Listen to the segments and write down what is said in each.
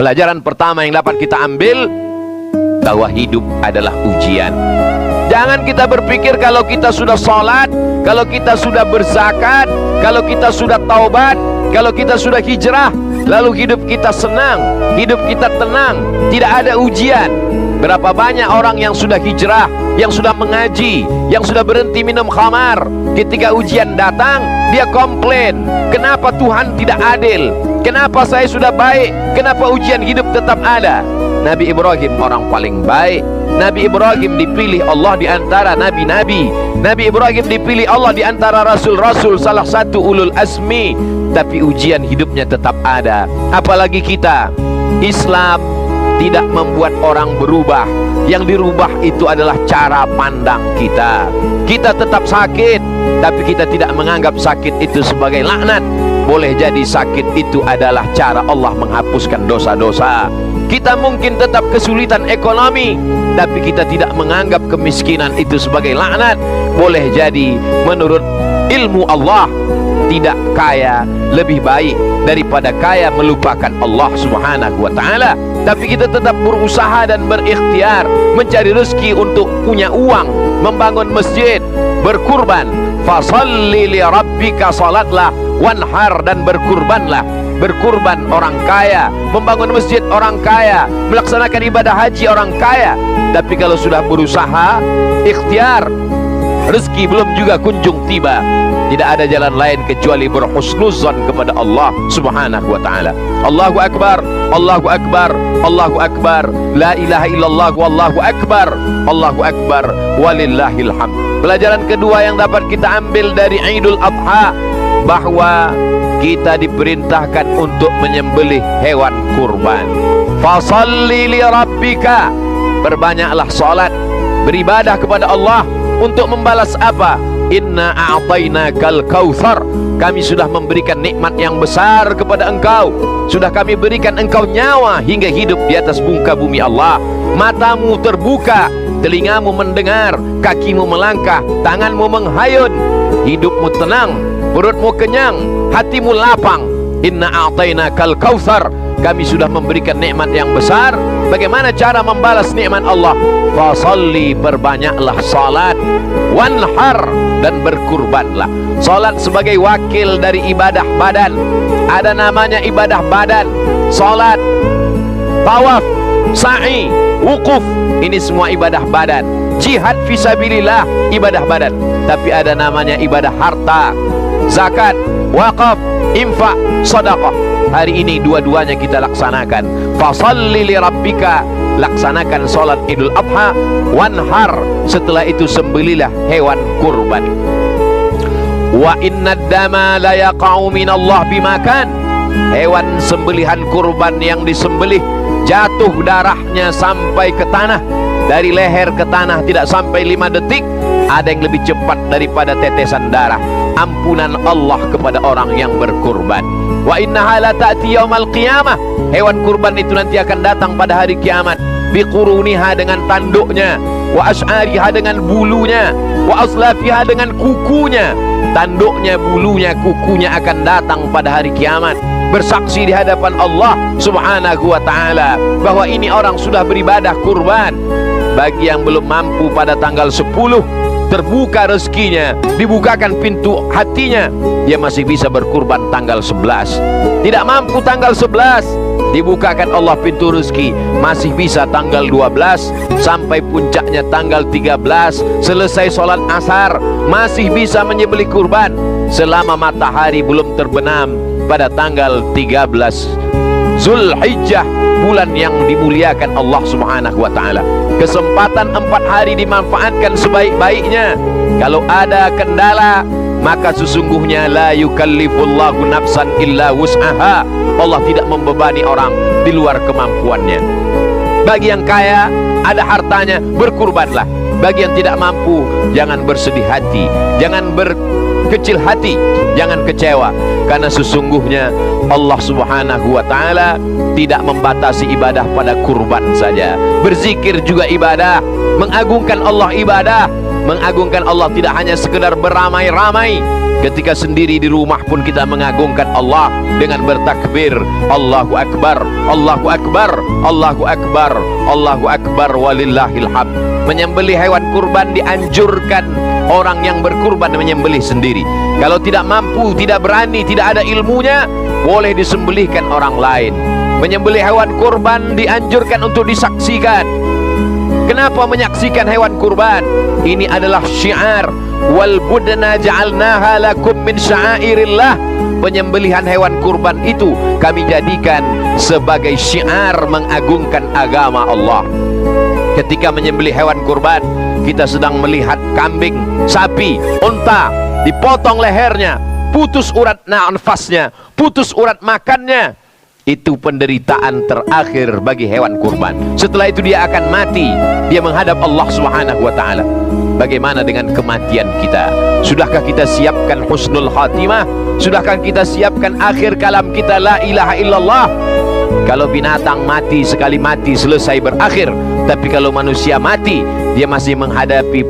Pelajaran pertama yang dapat kita ambil, bahwa hidup adalah ujian. Jangan kita berpikir kalau kita sudah sholat, kalau kita sudah berzakat, kalau kita sudah taubat, kalau kita sudah hijrah, lalu hidup kita senang, hidup kita tenang, tidak ada ujian. Berapa banyak orang yang sudah hijrah, yang sudah mengaji, yang sudah berhenti minum khamar, ketika ujian datang, dia komplain, kenapa Tuhan tidak adil, kenapa saya sudah baik, kenapa ujian hidup tetap ada. Nabi Ibrahim orang paling baik. Nabi Ibrahim dipilih Allah di antara nabi-nabi. Nabi Ibrahim dipilih Allah di antara rasul-rasul, salah satu ulul azmi. Tapi ujian hidupnya tetap ada. Apalagi kita. Islam tidak membuat orang berubah. Yang dirubah itu adalah cara pandang kita. Kita tetap sakit, tapi kita tidak menganggap sakit itu sebagai laknat. Boleh jadi sakit itu adalah cara Allah menghapuskan dosa-dosa. Kita mungkin tetap kesulitan ekonomi, tapi kita tidak menganggap kemiskinan itu sebagai laknat. Boleh jadi menurut ilmu Allah, tidak kaya lebih baik daripada kaya melupakan Allah subhanahu wa ta'ala. Tapi kita tetap berusaha dan berikhtiar mencari rezeki untuk punya uang, membangun masjid, berkurban. Fasalli li rabbika, salatlah, wanhar, dan berkurbanlah. Berkurban orang kaya, membangun masjid orang kaya, melaksanakan ibadah haji orang kaya. Tapi kalau sudah berusaha, ikhtiar, rezeki belum juga kunjung tiba. Tidak ada jalan lain kecuali berhusnuzan kepada Allah subhanahu wa ta'ala. Allahu Akbar, Allahu Akbar, Allahu Akbar, la ilaha illallah, wallahu akbar, Allahu Akbar, walillahil hamd. Pelajaran kedua yang dapat kita ambil dari Idul Adha, bahwa kita diperintahkan untuk menyembelih hewan kurban. Fasalli li rabbika, berbanyaklah salat, beribadah kepada Allah. Untuk membalas apa? Inna a'tainakal kautsar, kami sudah memberikan nikmat yang besar kepada engkau. Sudah kami berikan engkau nyawa hingga hidup di atas muka bumi Allah. Matamu terbuka, telingamu mendengar, kakimu melangkah, tanganmu menghayun, hidupmu tenang, perutmu kenyang, hatimu lapang. Inna a'tainakal kautsar, kami sudah memberikan nikmat yang besar. Bagaimana cara membalas nikmat Allah? Fasalli, berbanyaklah salat, wanhar, dan berkurbanlah. Salat sebagai wakil dari ibadah badan. Ada namanya ibadah badan. Salat, tawaf, sa'i, wukuf, ini semua ibadah badan. Jihad fisabilillah, ibadah badan. Tapi ada namanya ibadah harta, zakat, wakaf, infak, sedekah. Hari ini dua-duanya kita laksanakan. Fasalli li rabbika, laksanakan salat Idul Adha, wanhar, setelah itu sembelilah hewan kurban. Wa inna dama la yaqa'u minallah bimakan, hewan sembelihan kurban yang disembelih jatuh darahnya sampai ke tanah, dari leher ke tanah tidak sampai 5 detik. Ada yang lebih cepat daripada tetesan darah. Ampunan Allah kepada orang yang berkurban. Wa innaha la ta'ti yaumal qiyamah, hewan kurban itu nanti akan datang pada hari kiamat. Biquruniha, dengan tanduknya, wa ash'ariha, dengan bulunya, wa aslafiha, dengan kukunya. Tanduknya, bulunya, kukunya akan datang pada hari kiamat, bersaksi di hadapan Allah subhanahu wa ta'ala bahwa ini orang sudah beribadah kurban. Bagi yang belum mampu pada tanggal 10, terbuka rezekinya, dibukakan pintu hatinya, dia masih bisa berkurban tanggal 11. Tidak mampu tanggal 11, dibukakan Allah pintu rezeki, masih bisa tanggal 12 sampai puncaknya tanggal 13. Selesai sholat asar, masih bisa menyembelih kurban selama matahari belum terbenam pada tanggal 13 Zulhijjah, bulan yang dimuliakan Allah subhanahu wa ta'ala. Kesempatan 4 hari dimanfaatkan sebaik-baiknya. Kalau ada kendala, maka sesungguhnya la yukallifullahu nafsan illa wus'aha, Allah tidak membebani orang di luar kemampuannya. Bagi yang kaya, ada hartanya, berkurbanlah. Bagi yang tidak mampu, jangan bersedih hati, jangan berkecil hati, jangan kecewa, karena sesungguhnya Allah subhanahu wa ta'ala tidak membatasi ibadah pada kurban saja. Berzikir juga ibadah, mengagungkan Allah ibadah, Mengagungkan Allah tidak hanya sekedar beramai-ramai, ketika sendiri di rumah pun kita mengagungkan Allah dengan bertakbir, Allahu Akbar, Allahu Akbar, Allahu Akbar, Allahu Akbar, walillahil hamd. Menyembelih hewan kurban dianjurkan orang yang berkurban menyembelih sendiri. Kalau tidak mampu, tidak berani, tidak ada ilmunya, boleh disembelihkan orang lain. Menyembelih hewan kurban dianjurkan untuk disaksikan. Kenapa menyaksikan hewan kurban? Ini adalah syiar, wal budna ja'alnaha lakum min sya'airillah. Penyembelihan hewan kurban itu kami jadikan sebagai syiar mengagungkan agama Allah. Ketika menyembelih hewan kurban, kita sedang melihat kambing, sapi, unta dipotong lehernya, putus urat nafasnya, putus urat makannya. Itu penderitaan terakhir bagi hewan kurban. Setelah itu dia akan mati, dia menghadap Allah Subhanahu wa ta'ala. Bagaimana dengan kematian kita? Sudahkah kita siapkan husnul khatimah? Sudahkah kita siapkan akhir kalam kita la ilaha illallah? Kalau binatang mati, sekali mati selesai berakhir. Tapi kalau manusia mati, dia masih menghadapi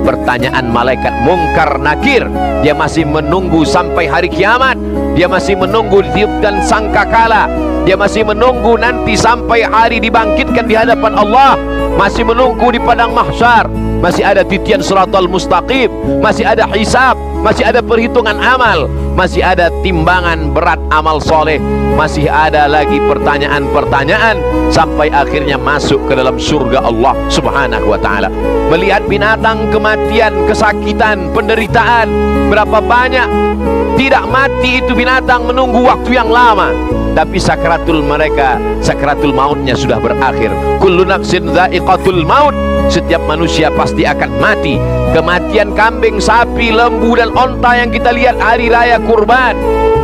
pertanyaan malaikat mungkar nakir. Dia masih menunggu sampai hari kiamat. Dia masih menunggu ditiupkan sangkakala. Dia masih menunggu nanti sampai hari dibangkitkan di hadapan Allah. Masih menunggu di padang mahsyar. Masih ada titian siratal mustaqim. Masih ada hisab. Masih ada perhitungan amal. Masih ada timbangan berat amal soleh. Masih ada lagi pertanyaan-pertanyaan sampai akhirnya masuk ke dalam surga Allah Subhanahu wa ta'ala. Melihat binatang, kematian, kesakitan, penderitaan, berapa banyak tidak mati itu binatang menunggu waktu yang lama, tapi sakratul mautnya sudah berakhir. Kullu nafsin dha'iqatul maut. Setiap manusia pasti akan mati. Kematian kambing, sapi, lembu dan onta yang kita lihat hari raya kurban,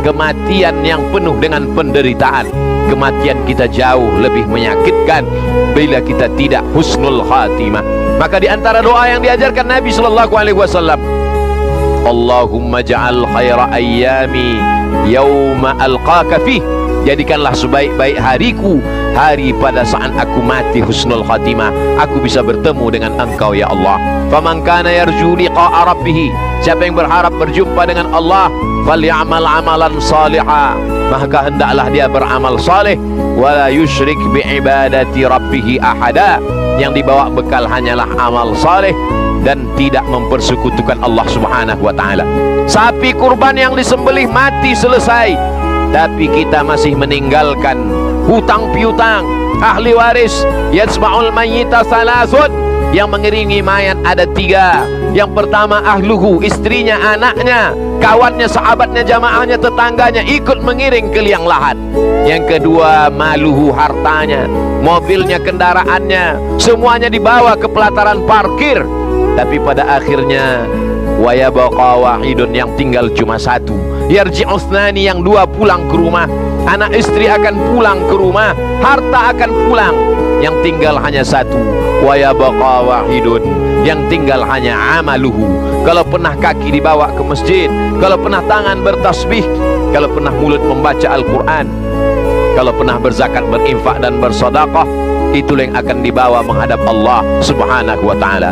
kematian yang penuh dengan penderitaan. Kematian kita jauh lebih menyakitkan bila kita tidak husnul khatimah. Maka di antara doa yang diajarkan Nabi sallallahu alaihi wasallam, Allahumma ja'al khaira ayyami yauma alqaka fih. Jadikanlah sebaik-baik hariku hari pada saat aku mati husnul khatimah, aku bisa bertemu dengan Engkau ya Allah. Faman kana yarju liqa'a rabbih, siapa yang berharap berjumpa dengan Allah, falyamal amalan salihah, maka hendaklah dia beramal saleh, wala yusyrik biibadati rabbih ahada. Yang dibawa bekal hanyalah amal saleh dan tidak mempersekutukan Allah Subhanahu wa ta'ala. Sapi kurban yang disembelih mati selesai, tapi kita masih meninggalkan hutang piutang. Ahli waris yatsma'ul mayyita salasun, yang mengiringi mayat ada 3. Yang pertama ahluhu, istrinya, anaknya, kawannya, sahabatnya, jamaahnya, tetangganya ikut mengiring ke liang lahat. Yang kedua maluhu, hartanya, mobilnya, kendaraannya, semuanya dibawa ke pelataran parkir. Tapi pada akhirnya wa yabqa wahidun, yang tinggal cuma 1. Yarji'u tsnani, yang 2 pulang ke rumah. Anak istri akan pulang ke rumah, harta akan pulang, yang tinggal hanya 1. Wa yabqa wahidun, yang tinggal hanya amaluhu. Kalau pernah kaki dibawa ke masjid, kalau pernah tangan bertasbih, kalau pernah mulut membaca Al-Quran, kalau pernah berzakat, berinfak dan bersedekah, itulah yang akan dibawa menghadap Allah Subhanahu wa ta'ala.